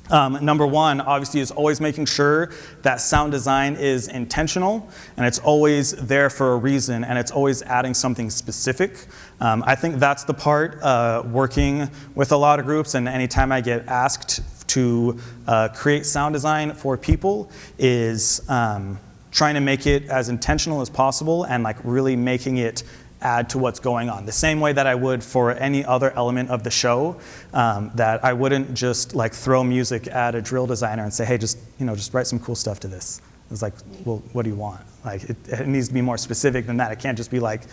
Number one, obviously, is always making sure that sound design is intentional, and it's always there for a reason, and it's always adding something specific. I think that's the part, working with a lot of groups, and anytime I get asked to create sound design for people, is trying to make it as intentional as possible and like really making it add to what's going on. The same way that I would for any other element of the show, that I wouldn't just like throw music at a drill designer and say, hey, just write some cool stuff to this. It's like, well, what do you want? Like, it needs to be more specific than that. It can't just be like,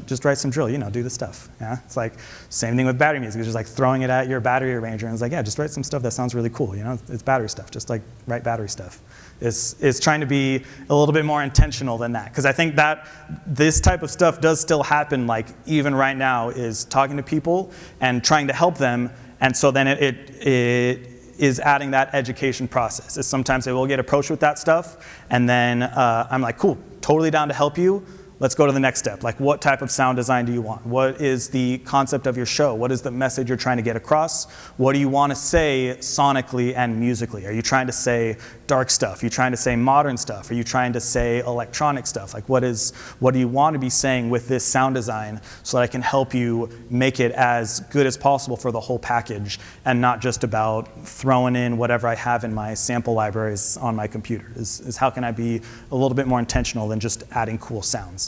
just write some drill, do the stuff. Yeah, it's like same thing with battery music. It's just like throwing it at your battery arranger, and it's like, yeah, just write some stuff that sounds really cool. It's battery stuff. Just like write battery stuff. Is trying to be a little bit more intentional than that, because I think that this type of stuff does still happen. Like even right now, is talking to people and trying to help them, and so then it is adding that education process. Is sometimes they will get approached with that stuff, and then I'm like, cool, totally down to help you. Let's go to the next step. Like, what type of sound design do you want? What is the concept of your show? What is the message you're trying to get across? What do you want to say sonically and musically? Are you trying to say dark stuff? Are you trying to say modern stuff? Are you trying to say electronic stuff? Like, what do you want to be saying with this sound design so that I can help you make it as good as possible for the whole package, and not just about throwing in whatever I have in my sample libraries on my computer? Is how can I be a little bit more intentional than just adding cool sounds?